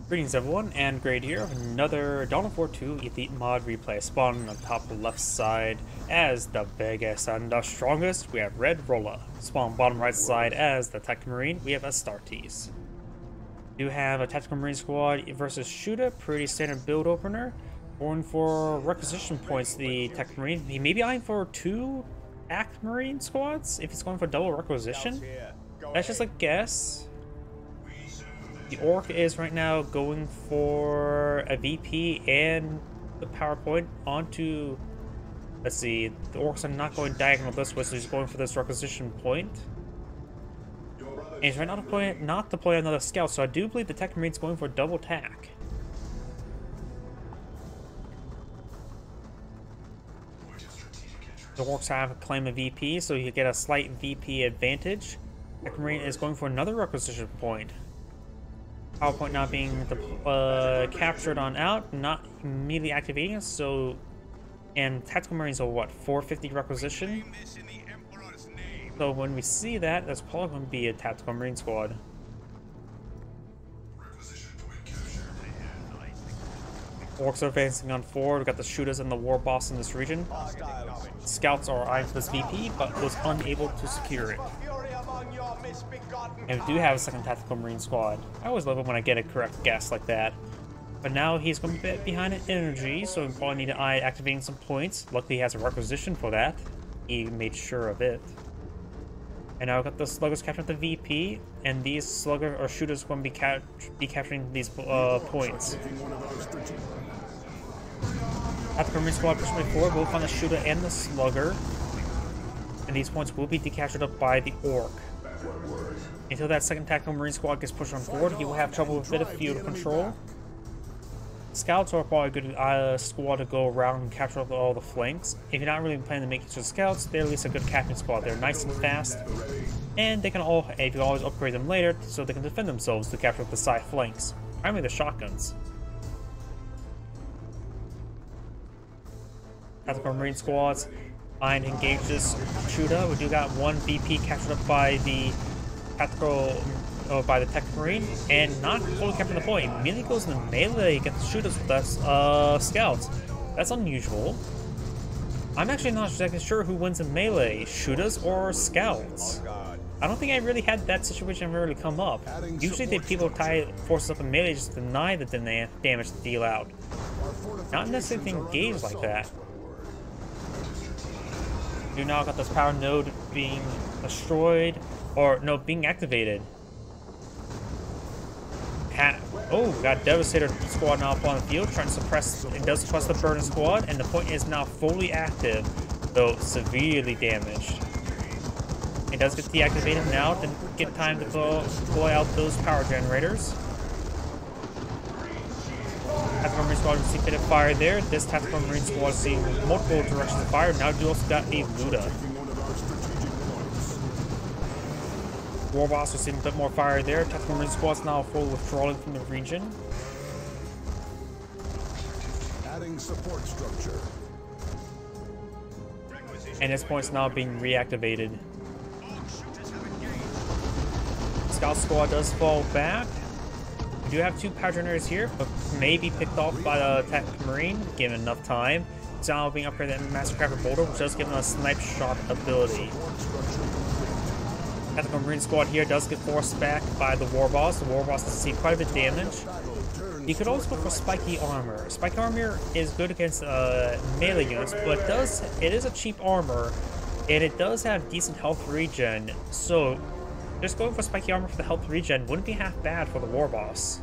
Greetings everyone, and Grade here of another Dawn of War 2 Elite Mod replay. Spawn on top left side as the biggest and the strongest, we have RedRolla. Spawn bottom right side as the Tactical Marine, we have Astartes. We do have a Tactical Marine squad versus Shooter, pretty standard build opener. Going for requisition points, the Tactical Marine. He may be eyeing for two Act Marine squads if he's going for double requisition. That's just a guess. The Orc is right now going for a VP and the PowerPoint onto, let's see, the Orcs are not going diagonal this way, so he's going for this requisition point. And he's right now not deploy another scout, so I do believe the Tech Marine's going for double tack. The Orcs have a claim a VP, so you get a slight VP advantage. Tech Marine is going for another requisition point. PowerPoint not being captured on out, not immediately activating, so, and Tactical Marines are what, 450 requisition? So when we see that, that's probably going to be a Tactical Marine squad. Orcs are advancing on forward, we've got the Shooters and the War Boss in this region. Scouts are eyeing for this VP, but was unable to secure it. And we do have a second Tactical Marine squad. I always love it when I get a correct guess like that. But now he's going to be behind an energy, so we probably need to eye activating some points. Luckily he has a requisition for that. He made sure of it. And now we've got the Sluggers capturing the VP, and these Slugger or Shooters are going to be capturing these points. Tactical Marine squad pushing forward, both on the Shooter and the Slugger. And these points will be decaptured up by the Orc. Until that second Tactical Marine squad gets pushed on forward, he will have trouble with a bit of field control. Scouts are probably a good squad to go around and capture all the flanks. If you're not really planning to make use of scouts, they're at least a good captain squad. They're nice and fast, and they can you can always upgrade them later so they can defend themselves to capture the side flanks. Primarily the shotguns. Tactical Marine squads and engage this Shooter. We do got one VP captured up by the Tech Marine, and not fully capturing the point. Immediately goes into melee against the Shooters with us scouts. That's unusual. I'm actually not exactly sure who wins in melee, Shooters or scouts. I don't think I really had that situation ever really come up. Usually people tie forces up in melee just to deny the damage to deal out. Not necessarily engaged like that. You now got this power node being destroyed, or no, being activated. Oh, got Devastator squad now up on the field, trying to suppress. It does suppress the Burden squad, and the point is now fully active, though severely damaged. It does get deactivated now to get time to deploy out those power generators. Tactical Marine squad received a bit of fire there. This Tactical Marine squad is seeing multiple directions of fire. Now we also got a Luda. War Boss receiving a bit more fire there. Tactical Marine squad's now fully withdrawing from the region. Adding support structure. And this point's now being reactivated. Scout squad does fall back. We do have two power generators here, but may be picked off by the Tactical Marine, given enough time. It's now being upgraded in Mastercraft Boulder, which does give them a snipe shot ability. Tactical Marine squad here does get forced back by the War Boss. The War Boss does see quite a bit of damage. You could also go for Spiky Armor. Spiky Armor is good against melee units, but it is a cheap armor, and it does have decent health regen, so just going for Spiky Armor for the health regen wouldn't be half bad for the War Boss.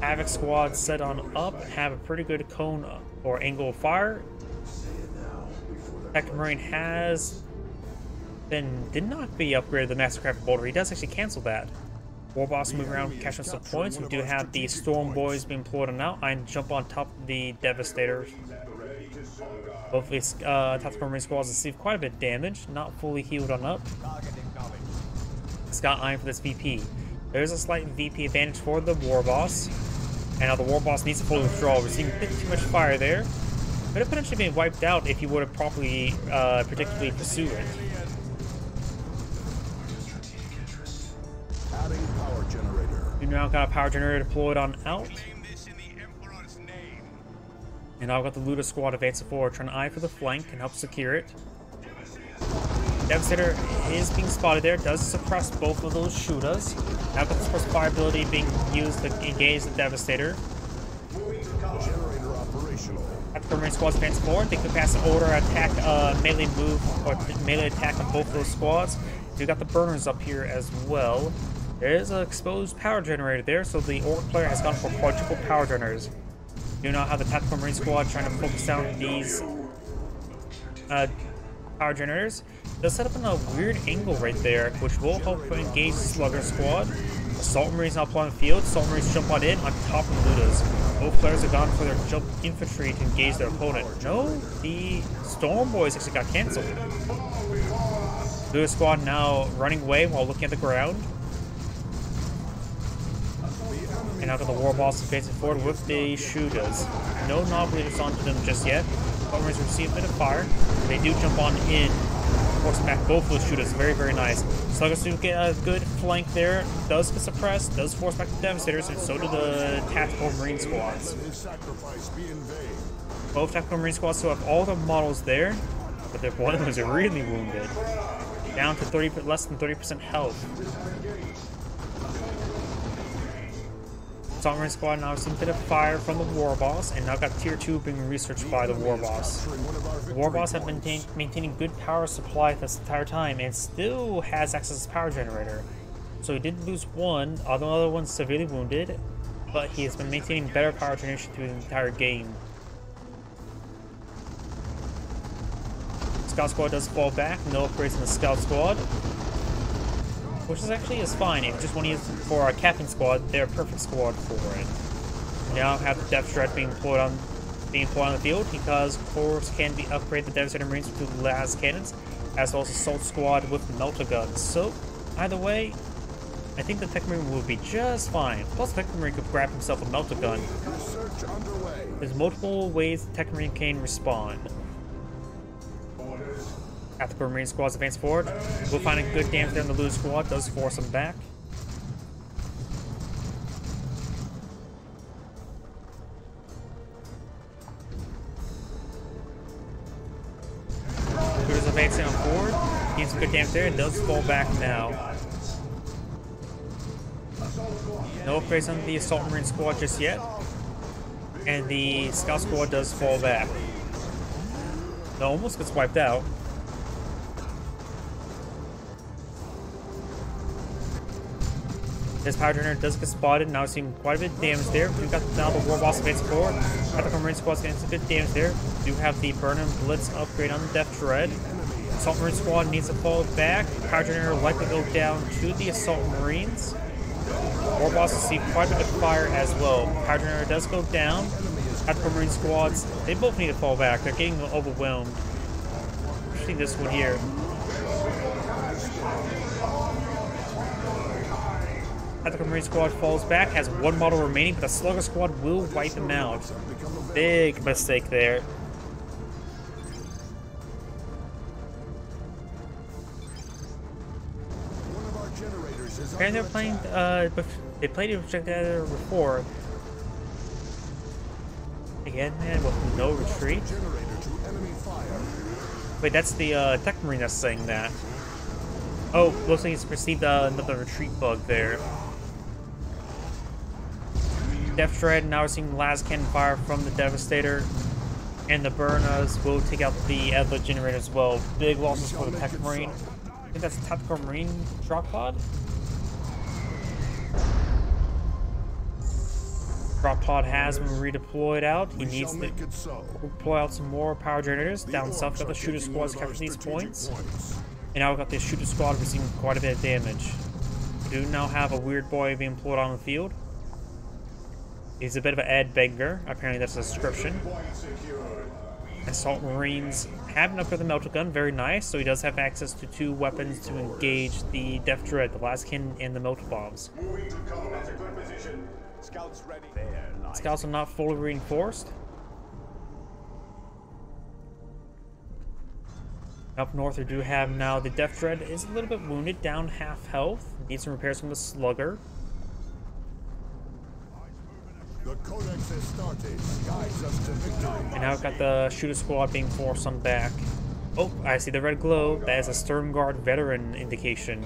Havoc squad set on up, have a pretty good cone or angle of fire. Tactical Marine did not be upgraded the Mastercraft Boulder. He does actually cancel that. War Boss moving around, catching some points. We do have the Storm Boys being pulled on out and jump on top of the Devastators. Both of these Tactical Marine squads receive quite a bit of damage, not fully healed on up. Scott eyeing for this VP. There's a slight VP advantage for the War Boss. And now the War Boss needs to fully withdraw. We're seeing a bit too much fire there. Could have potentially been wiped out if you would have properly, predictably pursued it. Adding power generator. Now got a power generator deployed on out. And I've got the Looter squad advancing forward, trying to eye for the flank and help secure it. Devastator is being spotted there, does suppress both of those shooters. Now got the suppress fire ability being used to engage the Devastator. Generator operational. At the Marine squads advance forward, they could pass an order attack, melee move, or melee attack on both of those squads. We got the burners up here as well. There is an exposed power generator there, so the Orc player has gone for quadruple power generators. You know how the Tactical Marine squad trying to focus down these power generators. They'll set up in a weird angle right there, which will help engage the Slugger squad. Assault Marines now play on the field. Assault Marines jump on in on top of Ludas. Both players have gone for their jump infantry to engage their opponent. No, the Storm Boys actually got cancelled. Ludas squad now running away while looking at the ground. And now got the War Boss advancing forward with the shooters. No knob leaders onto them just yet. Assault Marines receive a bit of fire. They do jump on in. Force back both those shooters. Very, very nice. Sluggers do get a good flank there. Does get suppressed. Does force back the Devastators, and so do the Tactical Marine squads. Both Tactical Marine squads still have all their models there, but their one of them is really wounded. Down to less than 30% health. Assault Marine squad now seeing a bit of fire from the War Boss, and now got Tier 2 being researched by the War Boss. The War Boss have been maintaining good power supply this entire time, and still has access to power generator. So he did lose one, the other one's severely wounded, but he has been maintaining better power generation through the entire game. Scout squad does fall back, no upgrades in the Scout squad. Which is actually fine. If you just want to use it for a Captain squad, they're a perfect squad for it. Now have the Depth Shred being employed on the field, because Corps can be upgraded the Devastator Marines with las cannons, as well as Assault Squad with melter guns. So either way, I think the Tech Marine will be just fine. Plus the Tech Marine could grab himself a melter gun. There's multiple ways the Tech Marine can respond. Tactical Marine squads advance forward. We'll find a good damage there on the Looter squad. Does force them back. Looter's advancing on forward. Gains some good damage there. It does fall back now. No upgrades on the Assault Marine squad just yet. And the Scout squad does fall back. It almost gets wiped out. This power generator does get spotted. Now seeing quite a bit of damage there. We've got now the War Boss advancing forward. Tactical Marine squad's getting some good damage there. We do have the Burnham Blitz upgrade on the Death Dread. Assault Marine squad needs to fall back. Power generator likely go down to the Assault Marines. War Boss will see quite a bit of fire as well. Power generator does go down. Tactical Marine squads, they both need to fall back. They're getting overwhelmed. Especially this one here. Tactical Marine squad falls back, has one model remaining, but the Slugger squad will wipe them out. Big mistake there. And they're playing, they played it together before. Again, man, with no retreat. Wait, that's the Tech Marine that's saying that. Oh, looks like he's received another retreat bug there. Death Dread, now we're seeing las cannon fire from the Devastator. And the Burners will take out the Edler generator as well. Big losses for the Tech Marine. I think that's a Tactical Marine drop pod. Drop pod has been redeployed out. He needs to deploy out some more power generators. Down south, got the Shooter squads capturing these points. And now we've got the Shooter squad receiving quite a bit of damage. We do now have a weird boy being employed on the field. He's a bit of an Ed Beggar. Apparently that's a description. Assault Marines have enough for the melter gun. Very nice. So he does have access to two weapons to engage the Death Dread, the Laskin, and the melter bombs. Scouts are not fully reinforced. Up north, we do have now the Death Dread is a little bit wounded, down half health. Needs some repairs from the Slugger. The Codex Astartes guides us to victory. And now I've got the shooter squad being forced on back. Oh, I see the red glow. That is a Stern Guard veteran indication.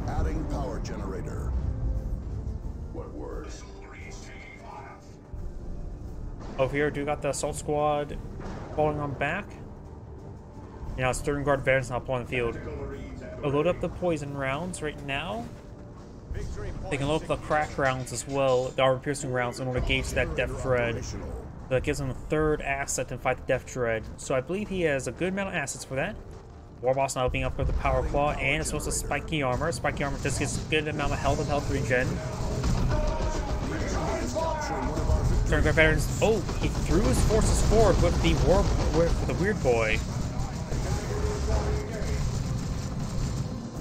Adding power generator. What word? Over here, do got the assault squad falling on back. Now Stern Guard veterans now pulling the field. I'll load up the poison rounds right now. They can load up the crack rounds as well, the armor piercing rounds, in order to gauge that Death Dread. That gives him a third asset to fight the Death Dread. So I believe he has a good amount of assets for that. Warboss now being upgraded with the Power Claw, and it's also spiky armor. Spiky armor just gives a good amount of health and health regen. Stern Guard veterans. Oh, he threw his forces forward with the Weird Boy.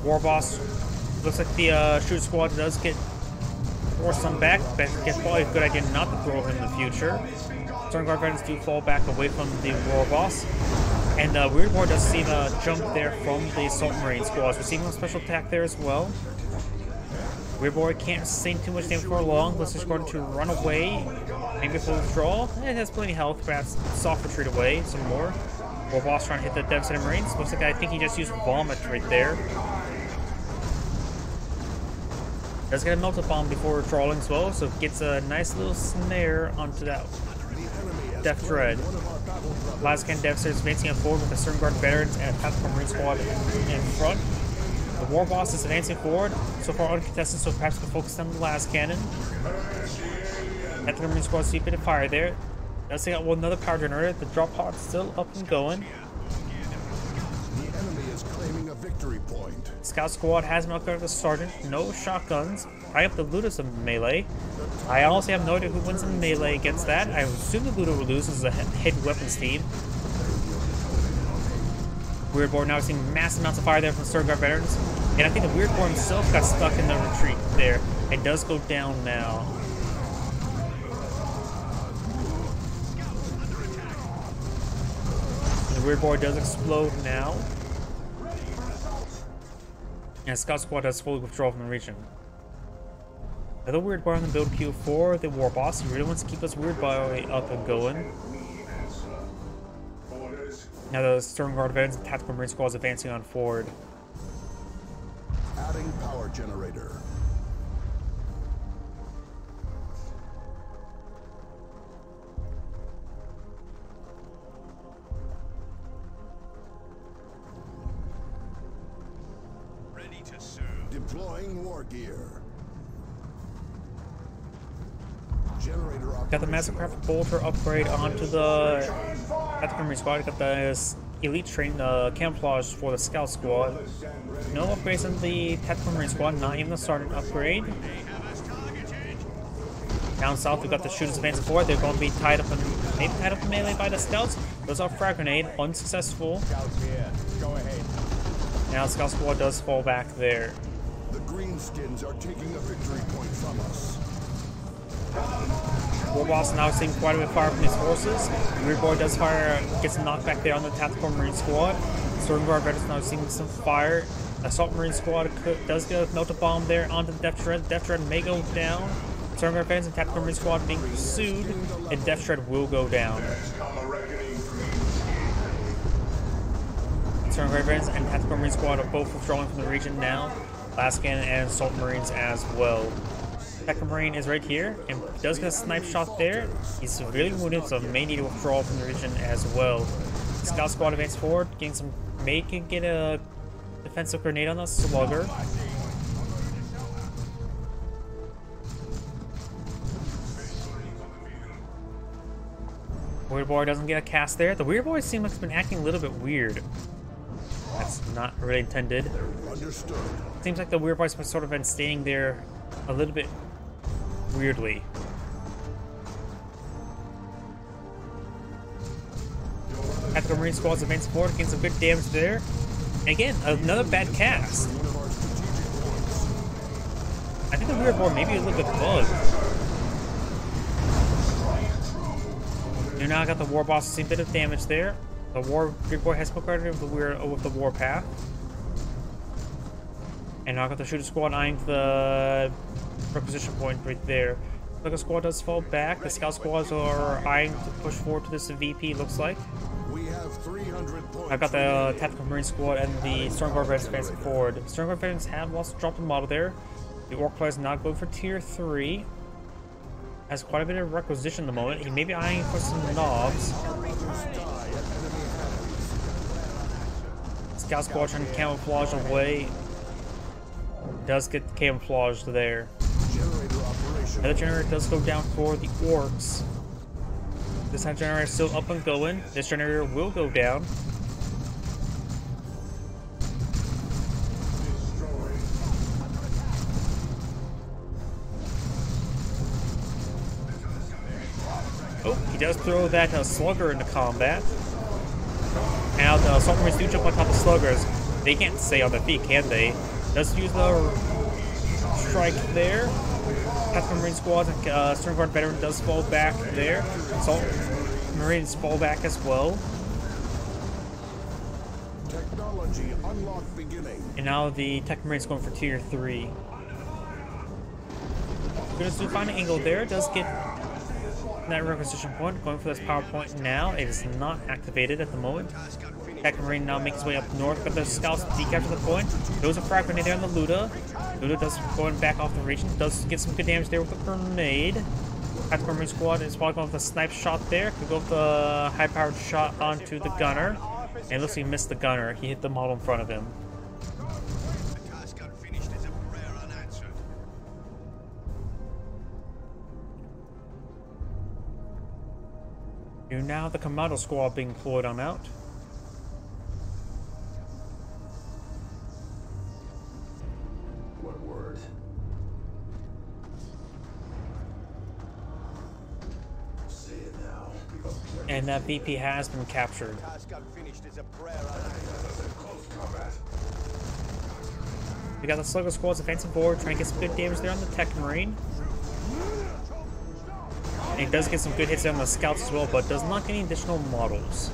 Warboss. Looks like the shooter squad does get forced on back, but it's probably a good idea not to throw him in the future. Stern Guard veterans do fall back away from the Warboss. And Weird Boy does see the jump there from the Assault Marine squads, receiving a special attack there as well. Weird Boy can't sustain too much damage for long. Let's just go to run away. Maybe full withdrawal. It has plenty of health, perhaps soft retreat away some more. Warboss trying to hit the Devastating Marines. Looks like I think he just used Vomit right there. Does get a Melted Bomb before withdrawing as well, so it gets a nice little snare onto that Death Dread. Lascan Devastators advancing forward with the Stern Guard veterans and a Tactical Marine squad in front. The Warboss is advancing forward, so far uncontested, so perhaps we can focus on the last cannon. Tactical Marine squad see a bit of fire there. Does take out another power generator. The drop pod's still up and going. The enemy is claiming a victory point. Scout squad has been upgraded to Sergeant. No shotguns. I have the Ludus of melee. I honestly have no idea who wins in melee against that. I assume the Ludo will lose as a hit weapons team. Weird Boy now seeing massive amounts of fire there from Stern Guard veterans. And I think the Weird Boy himself got stuck in the retreat there. It does go down now. The Weird Boy does explode now. And Scout Squad does fully withdraw from the region. Another Weird Boy on the build queue for the Warboss. He really wants to keep this Weird Boy up and going. Now the Stern Guard veterans and Tactical Marine squads advancing on forward. Adding power generator. Ready to serve. Deploying war gear. Generator Got the Massive Craft Bolter upgrade onto the Tactical Marine squad. Got the Elite Train Camouflage for the Scout squad. No upgrades on the Tactical Marine squad, not even the Sergeant upgrade. Down south, we've got the Shooters advancing forward. They're going to be tied up in melee by the Scouts. Goes off Frag Grenade, unsuccessful. Scouts here. Go ahead. Now the Scout squad does fall back there. The Greenskins are taking a victory point from us. Warboss now seeing quite a bit of fire from his forces. Weird Boy does fire, gets knocked back there on the Tactical Marine squad. Stern Guard veterans now seeing some fire. Assault Marine squad does get a Melted Bomb there onto the Death Dread. Death Dread may go down. Stern Guard veterans and Tactical Marine squad being pursued, and Death Dread will go down. Stern Guard veterans and Tactical Marine squad are both withdrawing from the region now. Last Cannon and Assault Marines as well. Tactical Marine is right here and does get a snipe shot there. He's severely wounded, so may need to withdraw from the region as well. Scout squad advance forward, getting some. May can get a defensive grenade on a slugger. Weird Boy doesn't get a cast there. The Weird Boy seems like it's been acting a little bit weird. That's not really intended. Understood. Seems like the Weird Boy's sort of been staying there a little bit weirdly. Tactical Marine squad's advancing forward, getting some good damage there. And again, another bad cast. I think the Weird Boy may be a little bit bugged. You now got the Warboss, same bit of damage there. The Weird Boy has spoken with the Warpath. And now got the Shooter squad eyeing the requisition point right there. Slugger squad does fall back. The scout squads are eyeing to push forward to this VP, looks like. We have 300 points. I've got the Tactical Marine squad and the Stormguard veterans advancing forward. Stormguard veterans have lost dropped a model there. The Orc player is not going for tier 3. Has quite a bit of requisition at the moment. He may be eyeing for some knobs. Scout squad trying to camouflage away. Does get camouflaged there. Another generator does go down for the orcs. This time generator is still up and going. This generator will go down. Oh, he does throw that slugger into combat. Now the assault marines do jump on top of sluggers. They can't stay on their feet, can they? Does use the strike there. Tactical Marine squad and Stormguard veteran does fall back there. Assault Marines fall back as well. Technology unlock beginning. And now the Tech Marines going for tier 3. Gonna do find an angle there. Does get that requisition point. Going for this power point now. It is not activated at the moment. Tech Marine now makes his way up north, but the scouts decapture the point. Those are fragmented there on the Luda. Luda does going back off the region. Does get some good damage there with the grenade. Tactical Marine squad is probably going with a snipe shot there. Could go with the high-powered shot onto the gunner. And it looks like he missed the gunner. He hit the model in front of him. The task unfinished is a prayer unanswered. You now have the commando squad being deployed on out. What word? Say it now. And that VP has been captured. Task unfinished is a prayer unanswered. Close combat. We got the Slugger squads advancing forward, trying to get some good damage there on the Tech Marine. And he does get some good hits on the scouts as well, but does not get any additional models.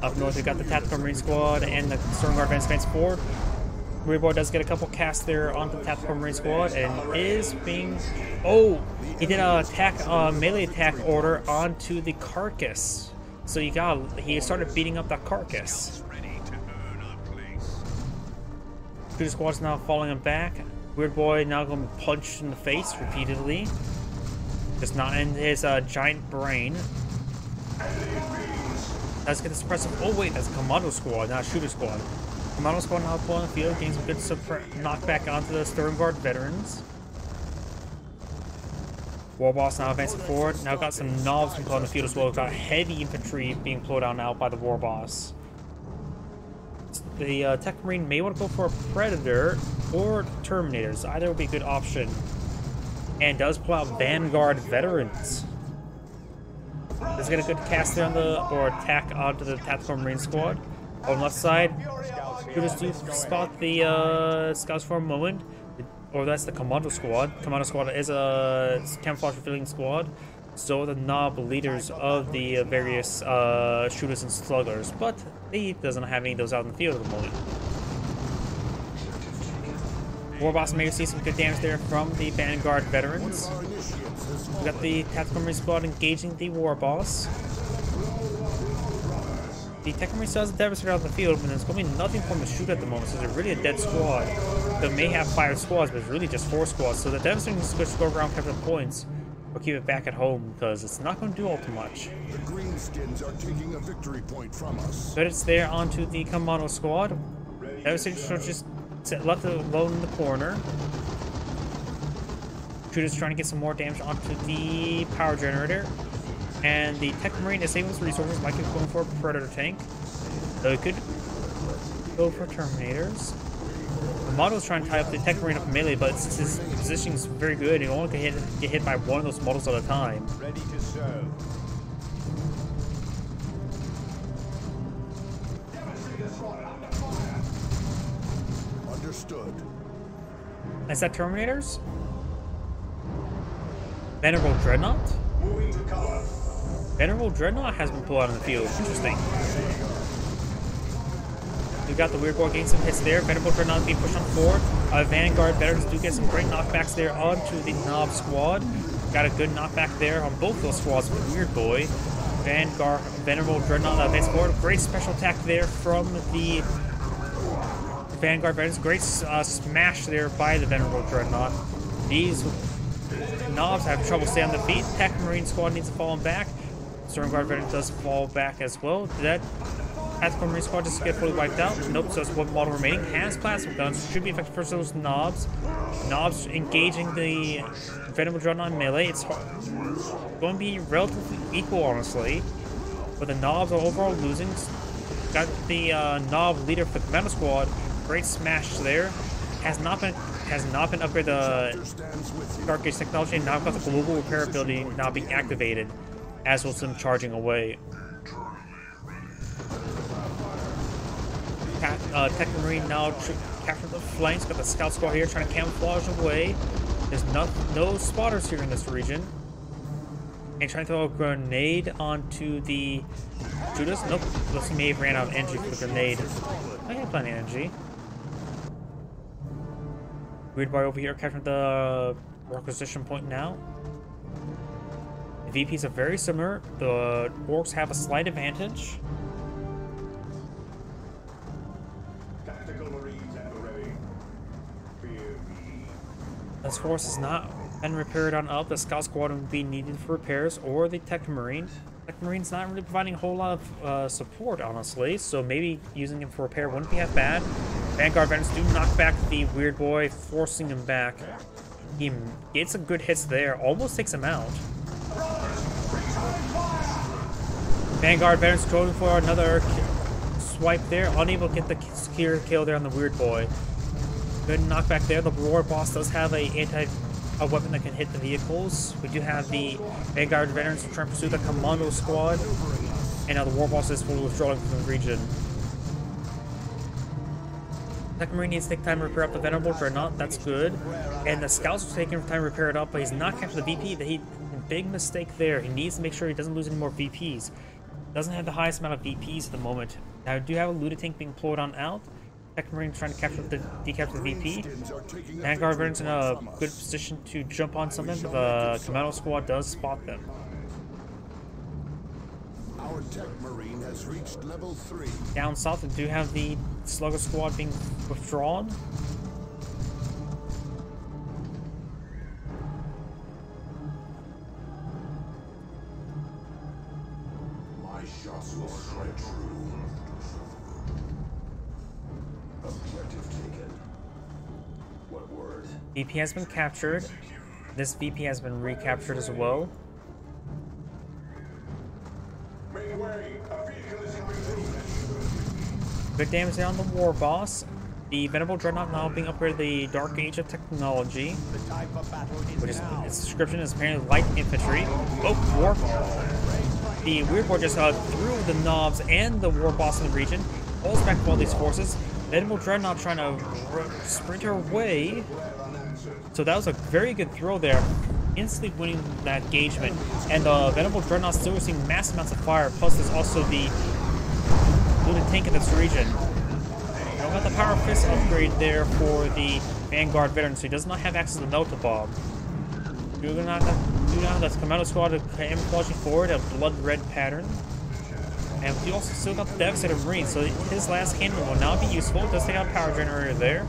Up north, we got the Tactical Marine squad and the Stormguard advancing forward. Marine Boy does get a couple casts there onto the Tactical Marine squad and is being... Oh! He did a melee attack order onto the carcass. So he started beating up that carcass. Ready to earn our place. Two squads now following him back. Weird Boy now going to punch in the face repeatedly. Does not end his giant brain. Let's get the suppressive. Oh wait, that's a commando squad, not a shooter squad. Commando squad now pulling the field, getting some good knockback onto the Stormguard veterans. Warboss now advancing forward. Now got some knobs being put on the field as well. We've got heavy infantry being pulled out now by the Warboss. The Tech Marine may want to go for a Predator or Terminators. Either would be a good option. And does pull out Vanguard veterans. Does get a good cast there on the or attack onto the Tactical Marine squad. On the left side, Shooters do spot the scouts for a moment. Or that's the Commando squad. Commando squad is a camouflage revealing squad. So are the knob leaders of the various shooters and sluggers, but he doesn't have any of those out in the field at the moment. Warboss may see some good damage there from the Vanguard veterans. We got the Tactical Marine squad engaging the Warboss. The Tactical Marine still has a Devastator out in the field, but there's going to be nothing for him to shoot at the moment, so they're really a dead squad. They may have 5 squads, but it's really just 4 squads, so the Devastator needs to go around capture points. Or keep it back at home, because it's not going to do all too much. The Greenskins are taking a victory point from us. But it's there onto the Commando squad. Devastator just left alone in the corner. Shooters trying to get some more damage onto the power generator. And the Tech Marine is saving his resources, might be going for a Predator tank. So he could go for Terminators. The model is trying to tie up the Tech Marine up melee, but his positioning is very good. He only can get hit by one of those models at a time. Ready to serve. Understood. Is that Terminators? Venerable Dreadnought? Moving to cover. Venerable Dreadnought has been pulled out in the field. Interesting. We got the Weird Boy getting some hits there. Venerable Dreadnought being pushed on forward. Vanguard veterans do get some great knockbacks there onto the Nob squad. Got a good knockback there on both those squads with Weird Boy. Venerable Dreadnought advance forward. Great special attack there from the Vanguard veterans. Great smash there by the Venerable Dreadnought. These Nobs have trouble staying on the feet. Tech Marine squad needs to fall back. Stormguard veteran does fall back as well. That Tactical Marine squad just get fully wiped out. Nope, so it's one model remaining. Has plasma guns. Should be effective for those Nobs. Nobs engaging the Venerable Dreadnought melee. It's going to be relatively equal, honestly. But the Nobs are overall losing. Got the Nob leader for the Commando squad. Great smash there. Has not been upgraded the Dark Age technology, and now got the global repair ability now being activated, as well as them charging away. Tech Marine now captured the flanks, got the scout squad here trying to camouflage away. There's no spotters here in this region. And trying to throw a grenade onto the Judas. Nope, looks like he may have ran out of energy for the grenade. I have plenty of energy. Weird Boy over here capturing the requisition point now. The VPs are very similar. The orcs have a slight advantage. This force has not been repaired on up. The scout squad would be needed for repairs, or the Tech Marine. Tech Marine's not really providing a whole lot of support, honestly, so maybe using him for repair wouldn't be half bad. Vanguard veterans do knock back the Weird Boy, forcing him back. He gets some good hits there, almost takes him out. Vanguard veterans going for another swipe there, unable to get the secure kill there on the Weird Boy. Good knockback there. The War Boss does have a weapon that can hit the vehicles. We do have the Vanguard veterans trying to pursue the Commando squad, and now the War Boss is fully withdrawing from the region. Tech Marine needs to take time to repair up the Venerable Dreadnought. That's good. And the Scouts are taking time to repair it up, but he's not captured the VP. Big mistake there. He needs to make sure he doesn't lose any more VPs. Doesn't have the highest amount of VPs at the moment. Now, I do have a Luda tank being deployed on out. Tech Marine trying to decapture the VP. Vanguard veterans in a good position to jump on something, but the Commando squad does spot them. Our Tech Marine has reached level 3. Down south, we do have the Slugger squad being withdrawn. My shots will strike true. Objective taken. What word? VP has been captured. This VP has been recaptured as well. Make way. A vehicle is in pursuit. Good damage there on the War Boss. The Venerable Dreadnought now being upgraded to the Dark Age of technology, which is its description is apparently light infantry. Oh, War. The Weird Boy just threw the Nobs and the War Boss in the region. Pulls back all these forces. Venerable Dreadnought trying to sprint her way. So that was a very good throw there, instantly winning that engagement. And the Venerable Dreadnought still receiving massive amounts of fire. Plus, there's also the Luda tank in this region. We don't got the Power Fist upgrade there for the Vanguard veteran, so he does not have access to the Melta Bomb. Do not have the Commando squad camouflaging forward a blood red pattern. And we also still got the Devastator Marine, so his last cannon will now be useful. It does take out a power generator there.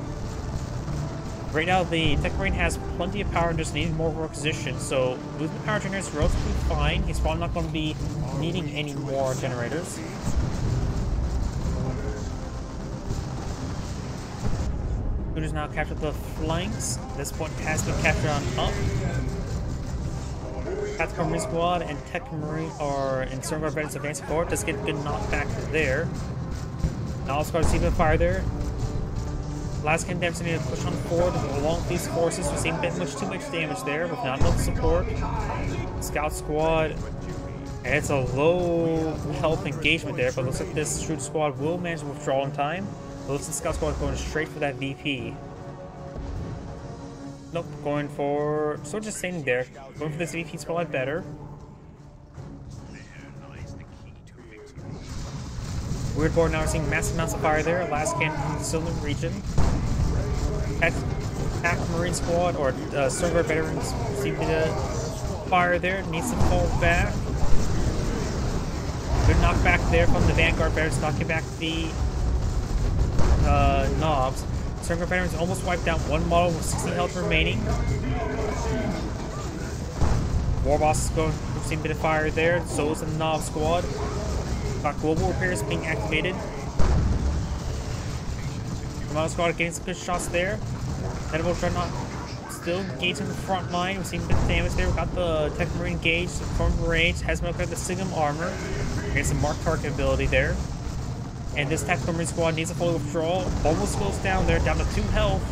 Right now, the Tech Marine has plenty of power and just needing more requisition, so losing the power generator is relatively fine. He's probably not going to be needing any more generators. Hooters now captured the flanks. This point has been captured on up. Tactical Marine Squad and Tech Marine are in Stormguard veterans advancing forward. Does get good knockback there. Now Squad receiving fire there. Last can damage needed to push on forward along with these forces. We're seeing a bit too much damage there with not enough support. Scout Squad. And it's a low health engagement there, but looks like this Shoot Squad will manage to withdraw in time. It looks like the Scout Squad going straight for that VP. Nope, going for... So just standing there. Going for this VP is probably better. Weird board now we're seeing massive amounts of fire there. Last cannon still in the region. Attack Marine Squad or Sternguard veterans seem to fire there. Needs to fall back. Good knockback there from the Vanguard veterans, knocking back the knobs. Sternguard veterans almost wiped out one model with 60 health remaining. War boss is going to see a bit of fire there. So is the Knob squad. Got global repairs being activated. The Model squad getting some good shots there. Edible Dreadnought still engaged in the front line. We've seen a bit of damage there. We've got the Tech Marine engaged from range. Has got the Signum armor. Getting some mark target ability there. And this Tactical Marine squad needs a full withdrawal. Almost goes down there, down to 2 health.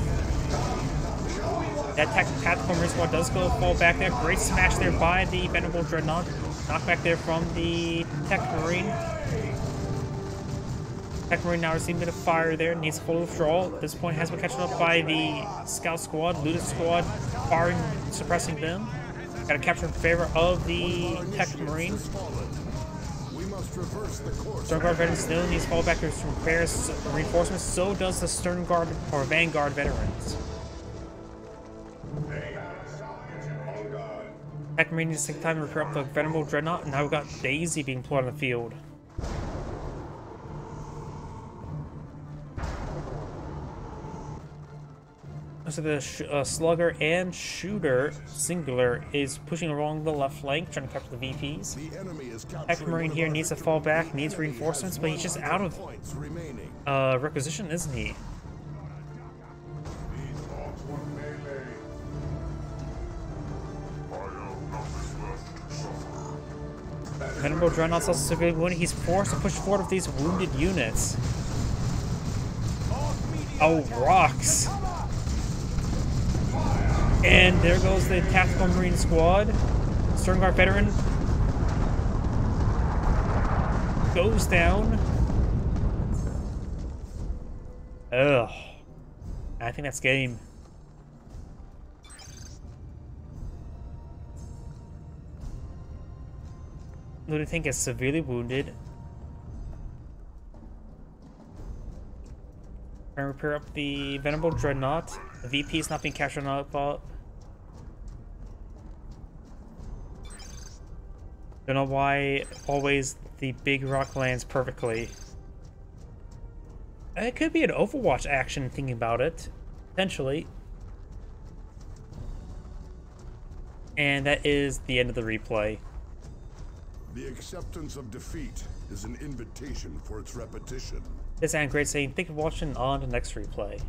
That Tactical Marine squad does go fall back there. Great smash there by the Venerable Dreadnought. Knockback there from the Tech Marine. Tech Marine now receiving a bit of fire there. Needs a full withdrawal. At this point has been catching up by the Scout squad. Looted squad firing, suppressing them. Got to capture in favor of the Tech Marine. Sternguard veterans still needs to fall back to repair reinforcements. So does the Sternguard or Vanguard veterans. Tech Marine needs to take time to repair up the Venerable Dreadnought, and now we've got Daisy being put on the field. So the Slugger and Shooter, singular, is pushing along the left flank, trying to capture the VPs. Tech Marine here needs to fall back, needs reinforcements, but he's just out of requisition, isn't he? Venerable Dreadnought's also severely wounded. He's forced to push forward with these wounded units. Oh, rocks! And there goes the Tactical Marine squad. Sternguard veteran goes down. Ugh. I think that's game. Looted tank is severely wounded. Trying to repair up the Venerable Dreadnought. The VP is not being captured up. Don't know why always the big rock lands perfectly. It could be an Overwatch action thinking about it. Potentially. And that is the end of the replay. The acceptance of defeat is an invitation for its repetition. This is Great saying thank you for watching on the next replay.